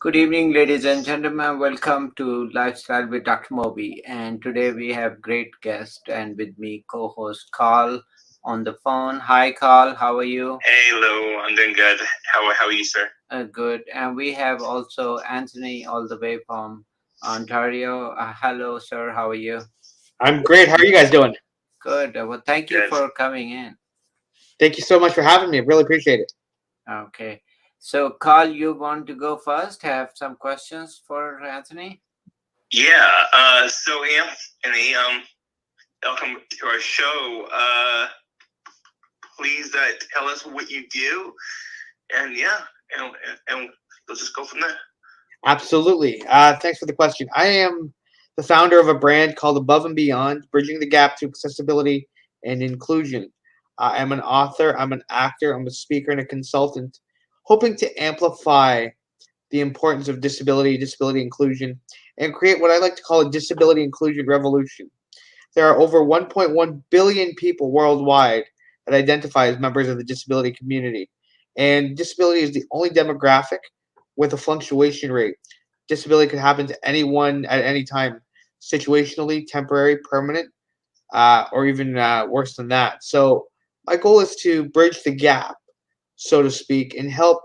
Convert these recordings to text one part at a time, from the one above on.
Good evening, ladies and gentlemen. Welcome to Lifestyle with Dr. Moby. And today we have great guest and with me co-host Carl on the phone. Hi, Carl. How are you? Hey Lou, I'm doing good. How are you, sir? Good. And we have also Anthony all the way from Ontario. Hello, sir. How are you? I'm great. How are you guys doing? Good. Well, thank you Good. for coming in. Thank you so much for having me. I really appreciate it. Okay. So, Carl, you want to go first? Have some questions for Anthony? Yeah. So Anthony, welcome to our show. Please tell us what you do, and and let's just go from there. Absolutely. Thanks for the question. I am the founder of a brand called Above and Beyond, bridging the gap to accessibility and inclusion. I'm an author, I'm an actor, I'm a speaker, and a consultant, hoping to amplify the importance of disability inclusion, and create what I like to call a disability inclusion revolution. There are over 1.1 billion people worldwide that identify as members of the disability community. And disability is the only demographic with a fluctuation rate. Disability could happen to anyone at any time, situationally, temporary, permanent, or even worse than that. So, my goal is to bridge the gap, so to speak, and help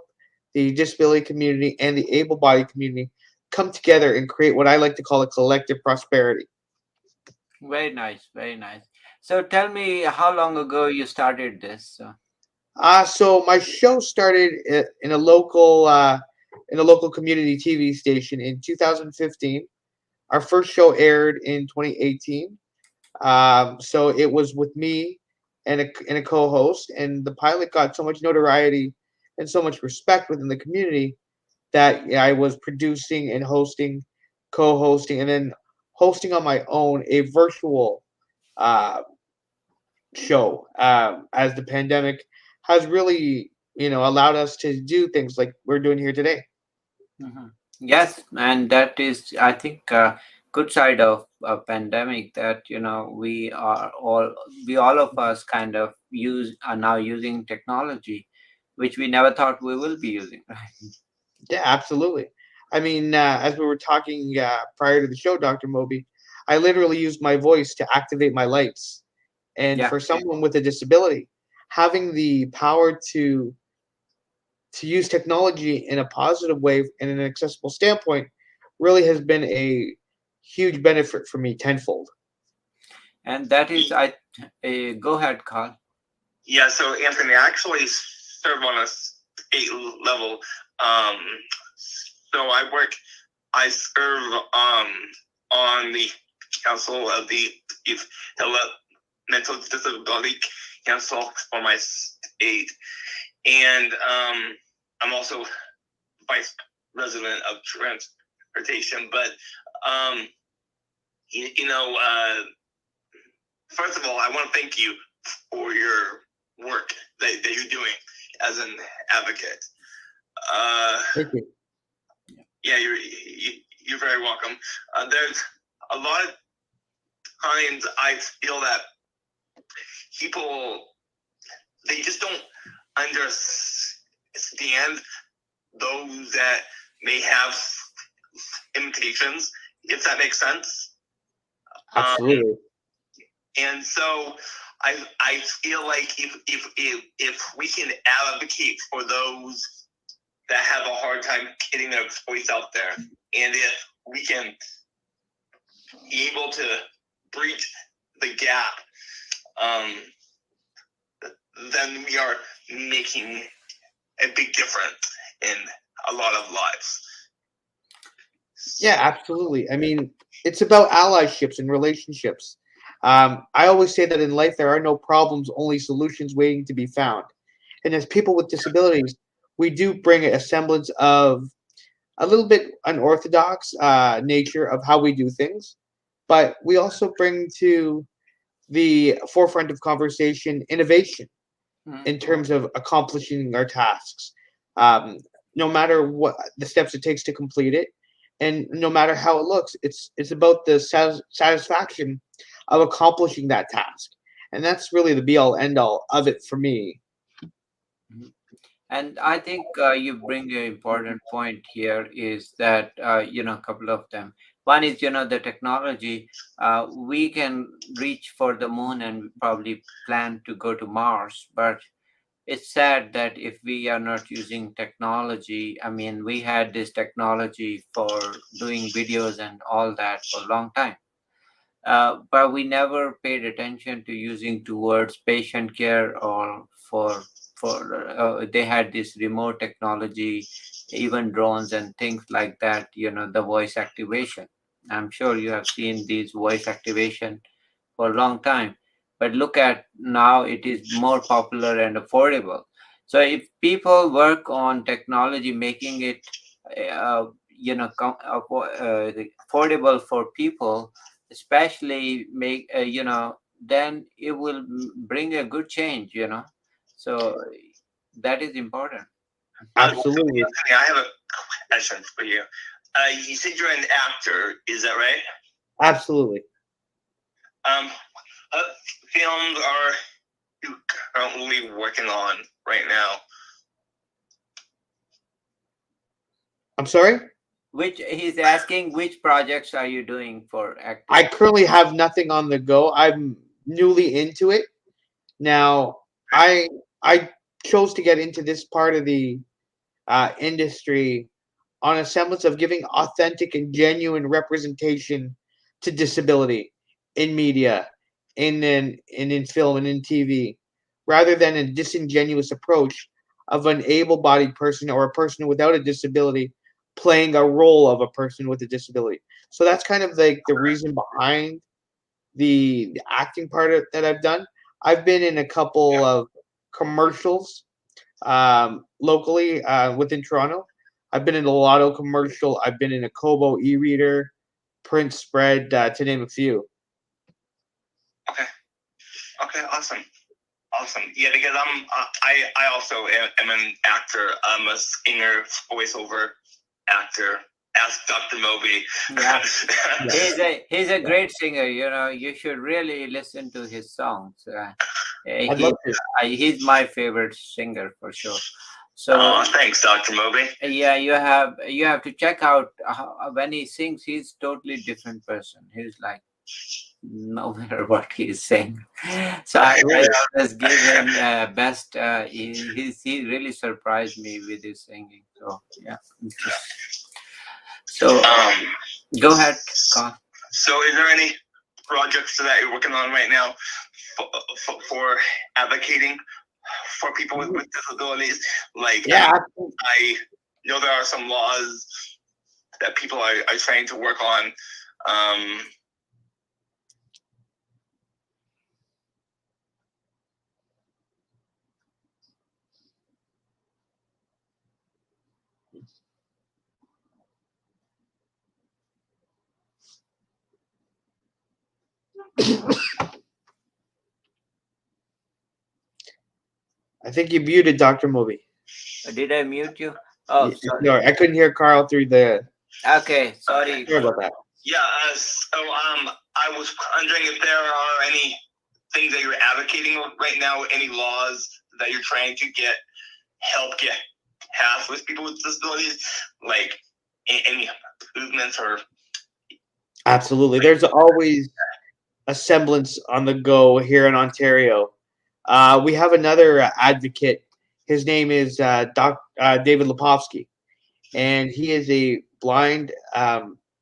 the disability community and the able bodied community come together and create what I like to call a collective prosperity. Very nice. Very nice. So, tell me how long ago you started this? So my show started in a local community TV station in 2015. Our first show aired in 2018. So it was with me and a co-host, and the pilot got so much notoriety and so much respect within the community that yeah, I was producing and hosting, co-hosting, and then hosting on my own a virtual uh, show as the pandemic has really allowed us to do things like we're doing here today. Mhm. Yes, and that is, I think, good side of a pandemic that we all of us kind of use are now using technology, which we never thought we will be using. Right? Yeah, absolutely. I mean, as we were talking prior to the show, Dr. Moby, I literally used my voice to activate my lights. And Yeah. for someone with a disability, having the power to use technology in a positive way and in an accessible standpoint really has been a huge benefit for me tenfold. And that is, go ahead, Carl. Yeah. So Anthony, I actually serve on a state level. Um, so I serve on the council of the mental disability council for my state, and I'm also vice president of transportation. But um, you, you know, uh, first of all, I want to thank you for your work that you're doing as an advocate. Thank you. Yeah, you're very welcome. There's a lot of times I feel that people, they just don't understand those that may have limitations, if that makes sense. Absolutely. And so I feel like if we can advocate for those that have a hard time getting their voice out there, and if we can be able to breach the gap, then we are making a big difference in a lot of lives. Yeah, absolutely. I mean, it's about allyships and relationships. I always say that in life there are no problems, only solutions waiting to be found. And as people with disabilities, we do bring a semblance of a little bit unorthodox nature of how we do things, but we also bring to the forefront of conversation innovation Mhm. in terms of accomplishing our tasks, um, no matter what the steps it takes to complete it, and no matter how it looks. It's about the satisfaction of accomplishing that task, and that's really the be all end all of it for me. Mhm. And I think you bring an important point here is that, a couple of them. One is, the technology. We can reach for the moon and probably plan to go to Mars, but it's sad that if we are not using technology, I mean, we had this technology for doing videos and all that for a long time, but we never paid attention to using towards patient care or for they had this remote technology, even drones and things like that. The voice activation. I'm sure you have seen these voice activation for a long time. But look at now, it is more popular and affordable. So if people work on technology, making it, affordable for people, especially then it will bring a good change. So that is important. So Absolutely. Anthony, I have a question for you. You said you're an actor, is that right? Absolutely. Um, what films are you currently working on right now? I'm sorry? Which he's asking, which projects are you doing for I acting? currently have nothing on the go. I'm newly into it. Now, I chose to get into this part of the industry on a semblance of giving authentic and genuine representation to disability in media, in film and in TV, rather than a disingenuous approach of an able-bodied person or a person without a disability playing a role of a person with a disability. So that's kind of like the reason behind the acting part that I've done. I've been in a couple of commercials locally within Toronto. I've been in a Lotto commercial. I've been in a Kobo e-reader, print spread, to name a few. Okay. Okay. Awesome. Awesome. Yeah, because I also am an actor. I'm a singer, voiceover actor. Ask Dr. Moby. Yeah. He's a great singer. You should really listen to his songs. I'd He love to. he's my favorite singer for sure. So Oh, thanks, Dr. Moby. yeah, you have to check out when he sings. He's totally different person. He's like no matter what he's saying. So I Absolutely. always give him best. He really surprised me with his singing. So yeah, interesting. So Um, go ahead, Carl. so, is there any projects that you're working on right now for advocating for people with disabilities? Like, Yeah, I know there are some laws that people are trying to work on. Um, I think you muted Dr. Moby. Did I mute you? Oh, sorry. No, I couldn't hear Carl through the. Okay, okay. sorry. Sorry about that. Yeah. So, I was wondering if there are any things that you're advocating right now, any laws that you're trying to help get passed with people with disabilities, like any movements or. Absolutely. There's always a semblance on the go here in Ontario. We have another advocate. His name is David Lepovsky, and he is a blind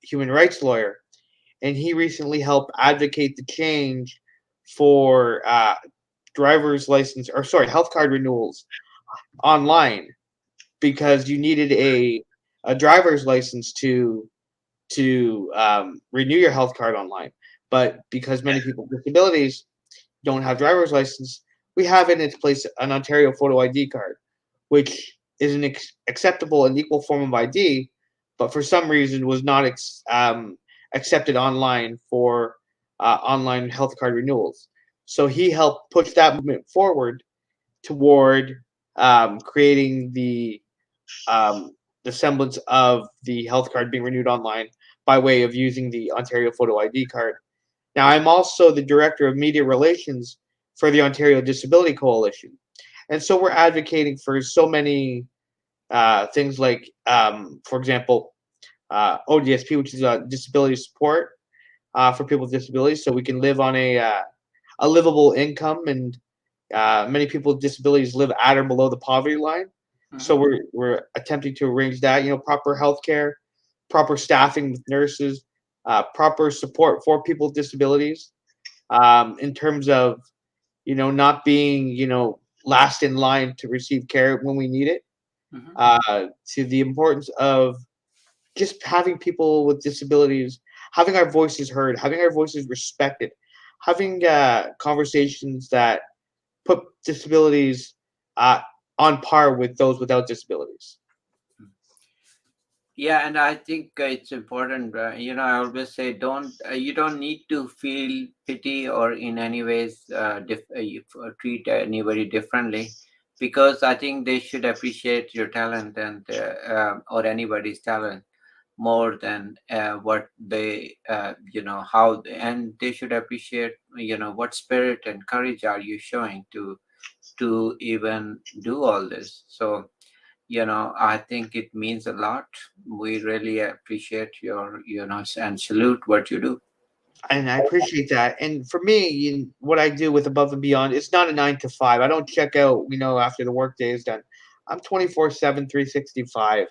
human rights lawyer. And he recently helped advocate the change for driver's license, or sorry, health card renewals online, because you needed a driver's license to renew your health card online. But because many people with disabilities don't have driver's license, we have in its place an Ontario photo ID card, which is an acceptable and equal form of ID, but for some reason was not accepted online for online health card renewals. So he helped push that movement forward toward creating um, the semblance of the health card being renewed online by way of using the Ontario photo ID card. Now, I'm also the director of media relations for the Ontario Disability Coalition. And so we're advocating for so many things like, for example, ODSP, which is disability support for people with disabilities, so we can live on a livable income. And many people with disabilities live at or below the poverty line. So Mhm. we're attempting to arrange that, proper health care, proper staffing with nurses, proper support for people with disabilities, in terms of, not being, last in line to receive care when we need it, Mhm. to the importance of just having people with disabilities, having our voices heard, having our voices respected, having conversations that put disabilities uh, on par with those without disabilities. Yeah, and I think it's important. I always say, don't you don't need to feel pity or in any ways treat anybody differently, because I think they should appreciate your talent and or anybody's talent more than what they how and they should appreciate what spirit and courage are you showing to even do all this. So I think it means a lot. We really appreciate your and salute what you do. And I appreciate that. And for me, what I do with Above and Beyond, it's not a 9 to 5. I don't check out, after the workday is done. I'm 24/7, 365.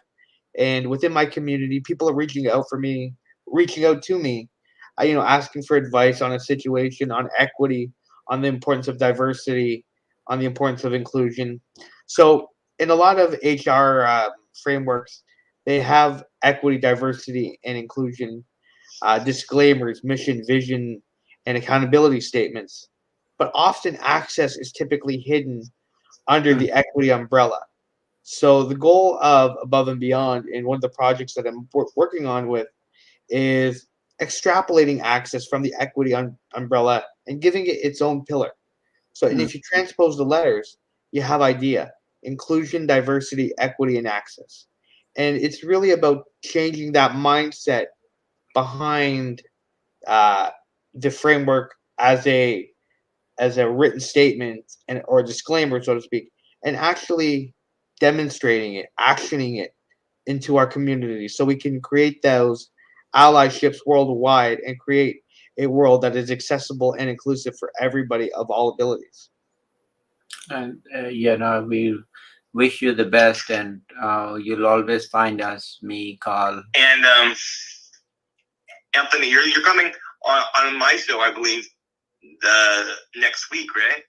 And within my community, people are reaching out to me, asking for advice on a situation, on equity, on the importance of diversity, on the importance of inclusion. So in a lot of HR frameworks, they have equity, diversity, and inclusion disclaimers, mission, vision, and accountability statements. But often access is typically hidden under Hmm. the equity umbrella. So the goal of Above and Beyond, and one of the projects that I'm working on with, is extrapolating access from the equity umbrella and giving it its own pillar. So, and Hmm. if you transpose the letters, you have idea, inclusion, diversity, equity, and access. And it's really about changing that mindset behind uh, the framework as a written statement and or disclaimer, so to speak, and actually demonstrating it, actioning it into our community, so we can create those allyships worldwide and create a world that is accessible and inclusive for everybody of all abilities. And we wish you the best, and you'll always find us, me, Carl. And Anthony, you're coming on my show, I believe, the next week, right?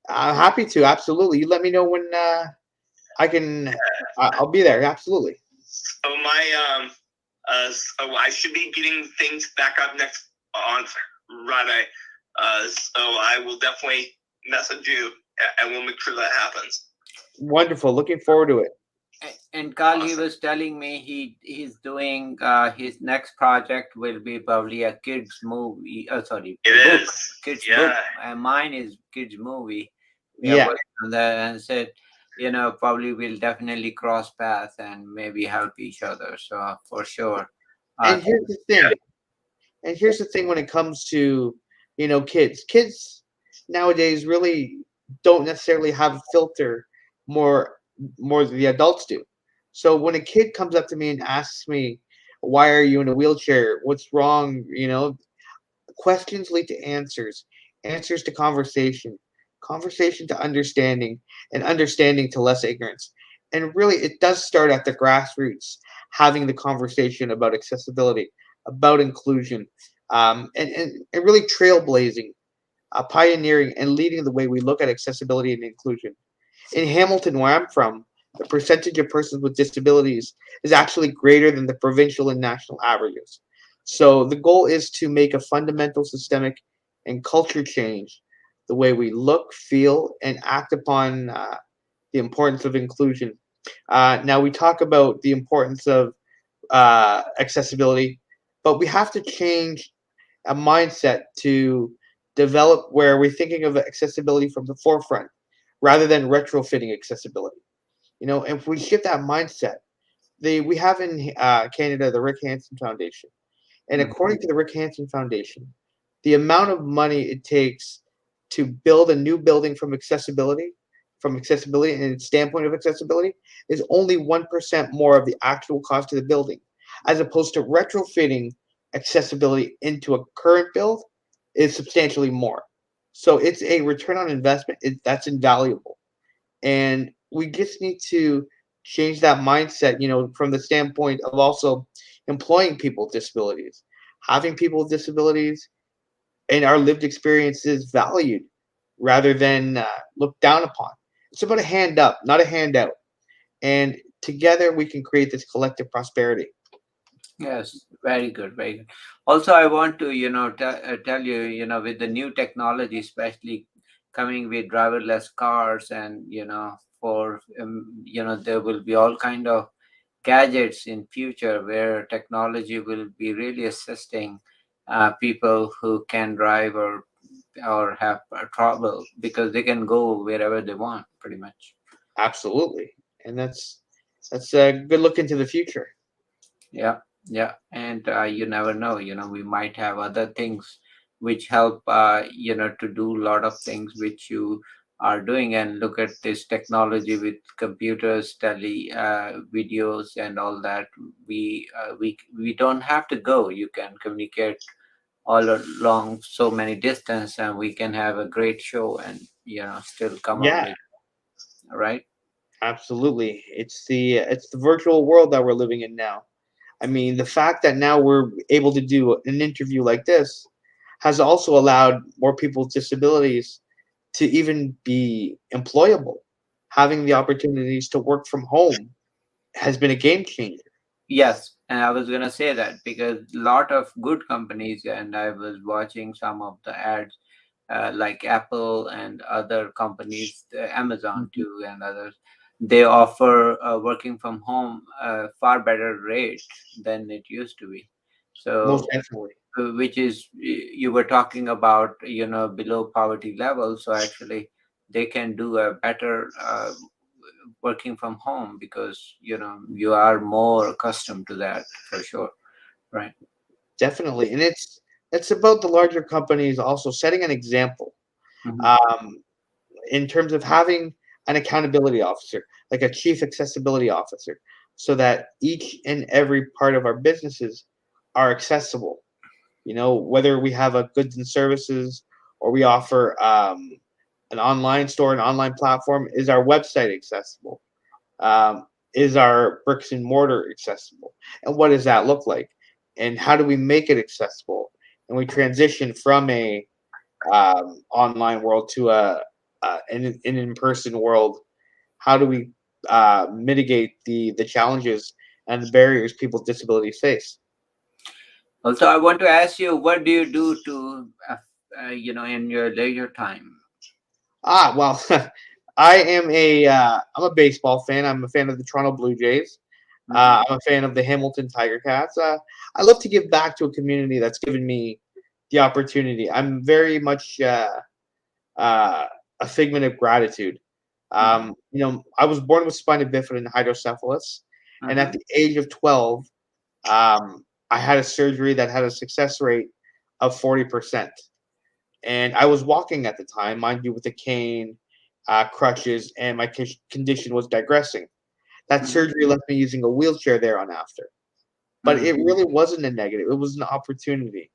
I'm happy to, absolutely. You let me know when I can. I'll be there. Absolutely. So so I should be getting things back up next on Friday. So I will definitely message you, and we'll make sure that happens. Wonderful. Looking forward to it. And Carl, he Awesome. was telling me he's doing his next project will be probably a kids movie. Oh, sorry, It book, is. kids book. Yeah. And mine is kids movie. We are Yeah. working on that, and said, probably we'll definitely cross paths and maybe help each other. So for sure. And Thank here's the thing. And here's the thing when it comes to, kids. Kids nowadays really don't necessarily have a filter more more than the adults do. So when a kid comes up to me and asks me, "Why are you in a wheelchair? What's wrong?" Questions lead to answers, answers to conversation, conversation to understanding, and understanding to less ignorance. And really, it does start at the grassroots, having the conversation about accessibility, about inclusion, and really trailblazing, pioneering, and leading the way we look at accessibility and inclusion. In Hamilton, where I'm from, the percentage of persons with disabilities is actually greater than the provincial and national averages. So the goal is to make a fundamental systemic and culture change the way we look, feel, and act upon the importance of inclusion. Now, we talk about the importance of accessibility, but we have to change a mindset to develop where we're thinking of accessibility from the forefront rather than retrofitting accessibility. If we shift that mindset, we have in Canada the Rick Hansen Foundation, and you. according to the Rick Hansen Foundation, the amount of money it takes to build a new building from accessibility from accessibility and its standpoint of accessibility is only 1% more of the actual cost of the building, as opposed to retrofitting accessibility into a current build is substantially more. So it's a return on investment that's invaluable. And we just need to change that mindset, from the standpoint of also employing people with disabilities, having people with disabilities and our lived experiences valued rather than looked down upon. It's about a hand up, not a handout. And together we can create this collective prosperity. Yes, very good, very good. Also, I want to, tell you, with the new technology, especially coming with driverless cars, and there will be all kind of gadgets in future where technology will be really assisting people who can drive or have trouble, because they can go wherever they want, pretty much. Absolutely. And that's a good look into the future. Yeah, yeah, and you never know. We might have other things which help. To do a lot of things which you are doing, and look at this technology with computers, videos, and all that. We don't have to go. You can communicate all along so many distance, and we can have a great show, and still come up Yeah, with, right. absolutely. It's the virtual world that we're living in now. I mean, the fact that now we're able to do an interview like this has also allowed more people with disabilities to even be employable. Having the opportunities to work from home has been a game changer. Yes, and I was gonna say that because a lot of good companies, and I was watching some of the ads, like Apple and other companies, Amazon Mhm. too, and others, they offer working from home far better rate than it used to be. Most So, definitely. which is, you were talking about, below poverty level. So actually, they can do a better working from home, because you are more accustomed to that, for sure, right. Definitely. And it's about the larger companies also setting an example. Hmm. Um, in terms of having an accountability officer, like a chief accessibility officer, so that each and every part of our businesses are accessible. Whether we have a goods and services or we offer an online store, an online platform, is our website accessible? Is our bricks and mortar accessible? And what does that look like? And how do we make it accessible? And we transition from a online world to an in-person world. How do we mitigate the challenges and the barriers people with disabilities face? Also, I want to ask you, what do you do to in your leisure time? Well, I'm a baseball fan. I'm a fan of the Toronto Blue Jays. Hmm. I'm a fan of the Hamilton Tiger Cats. I love to give back to a community that's given me the opportunity. I'm very much uh, a figment of gratitude. Hmm. I was born with spina bifida and hydrocephalus, and at Hmm. the age of 12, I had a surgery that had a success rate of 40%. And I was walking at the time, mind you, with a cane, crutches, and my condition was digressing. That Hmm. surgery left me using a wheelchair there on after. But Hmm. it really wasn't a negative. It was an opportunity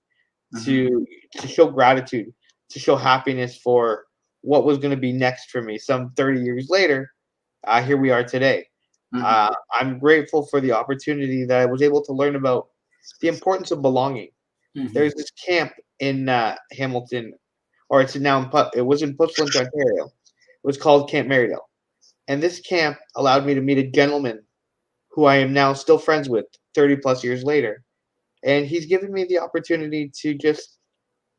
Hmm. to to show gratitude, to show happiness for what was going to be next for me. Some 30 years later, here we are today. Hmm. I'm grateful for the opportunity that I was able to learn about the importance of belonging. Hmm. There's this camp in Hamilton, or it's now it was in Portsmouth, Ontario. It was called Camp Marydale, and this camp allowed me to meet a gentleman who I am now still friends with 30 plus years later, and he's given me the opportunity to just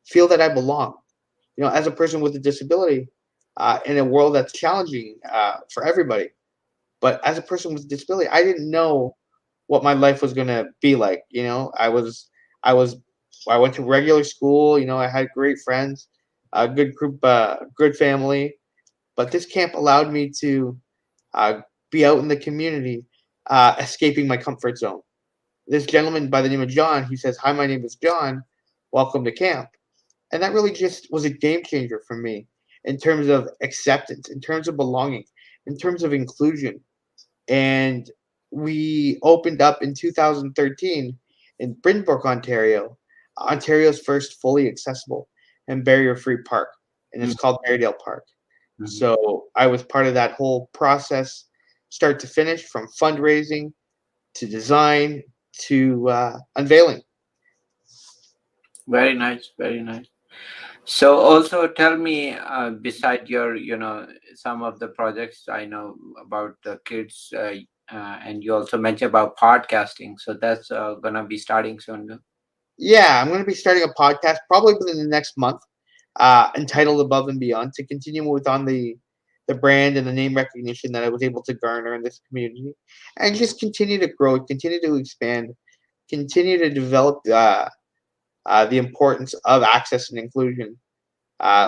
feel that I belong. As a person with a disability, in a world that's challenging for everybody. But as a person with a disability, I didn't know what my life was gonna be like. I was, I went to regular school. I had great friends, a good group, good family. But this camp allowed me to uh, be out in the community, escaping my comfort zone. This gentleman by the name of John, he says, "Hi, my name is John. Welcome to camp." And that really just was a game changer for me. in terms of acceptance, in terms of belonging, in terms of inclusion. And we opened up in 2013 in Brinbrook, Ontario, Ontario's first fully accessible and barrier-free park, and it's called Marydale Park. Mhm. So I was part of that whole process, start to finish, from fundraising to design to unveiling. Very nice, very nice. So also tell me, beside your, some of the projects I know about the kids, and you also mentioned about podcasting. So that's gonna be starting soon. Yeah, I'm going to be starting a podcast probably within the next month, entitled Above and Beyond, to continue with on the brand and the name recognition that I was able to garner in this community, and just continue to grow, continue to expand, continue to develop the importance of access and inclusion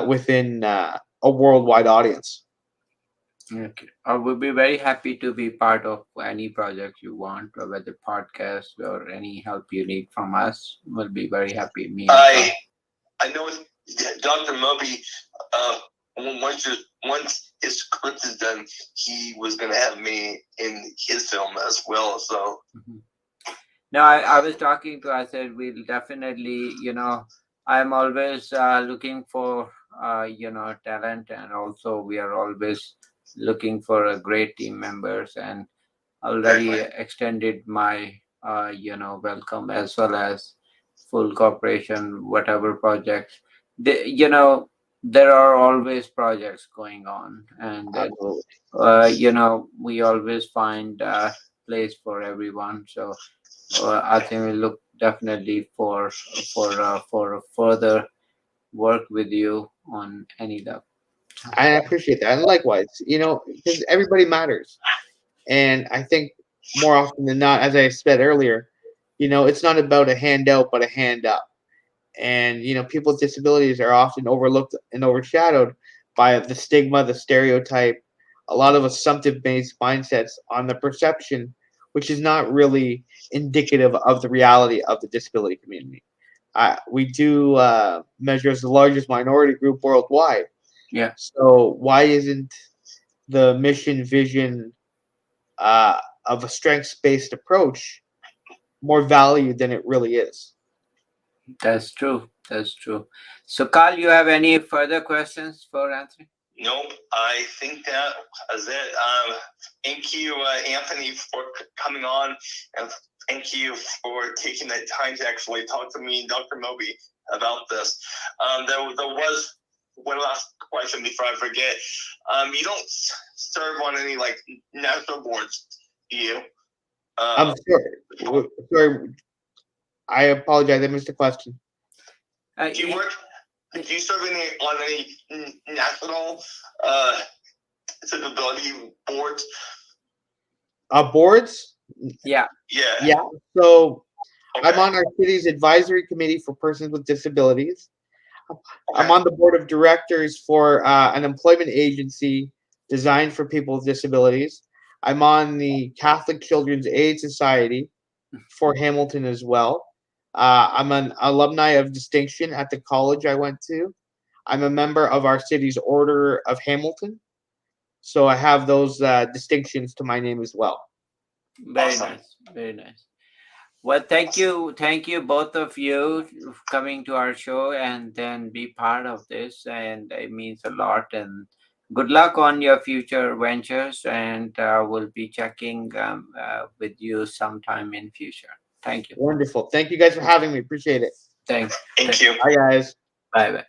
within a worldwide audience. Okay. I would be very happy to be part of any project you want, or whether podcast or any help you need from us. We'll be very happy. Me and I know Dr. Moby. Uh, once his script is done, he was gonna have me in his film as well. So Mhm. No, I was talking to, I said, we'll definitely, I'm always looking for, talent, and also we are always looking for a great team members, and already exactly. extended my, welcome, as well as full cooperation, whatever projects. There are always projects going on, and then, Absolutely. we always find a place for everyone. So I think we look definitely for further work with you on any of I appreciate that, and likewise, because everybody matters. And I think more often than not, as I said earlier, it's not about a handout, but a hand up. And people with disabilities are often overlooked and overshadowed by the stigma, the stereotype, a lot of assumptive based mindsets on the perception, which is not really indicative of the reality of the disability community. We do measure as the largest minority group worldwide. yeah. So why isn't the mission vision uh, of a strengths based approach more valued than it really is? That's true. That's true. So, Carl, you have any further questions for Anthony? nope, I think that is it. Thank you, Anthony, for coming on, and thank you for taking the time to actually talk to me and Dr. Moby about this. There was one last question before I forget. You don't serve on any like national boards, do you? I'm sorry. Sorry, I apologize. I missed the question. Do you work? Do you serve on any national disability boards? Boards? Yeah. Yeah. Yeah. So I'm Okay. on our city's advisory committee for persons with disabilities. I'm Okay. on the board of directors for an employment agency designed for people with disabilities. I'm on the Catholic Children's Aid Society for Hamilton as well. I'm an alumni of distinction at the college I went to. I'm a member of our city's Order of Hamilton. So I have those distinctions to my name as well. Very Awesome. nice. Very nice. Well, thank you, both of you, for coming to our show and then be part of this, and it means a lot. And good luck on your future ventures, and we'll be checking with you sometime in future. Thank you. Wonderful. Thank you guys for having me. Appreciate it. Thanks. Thank you. Bye, guys. Bye bye.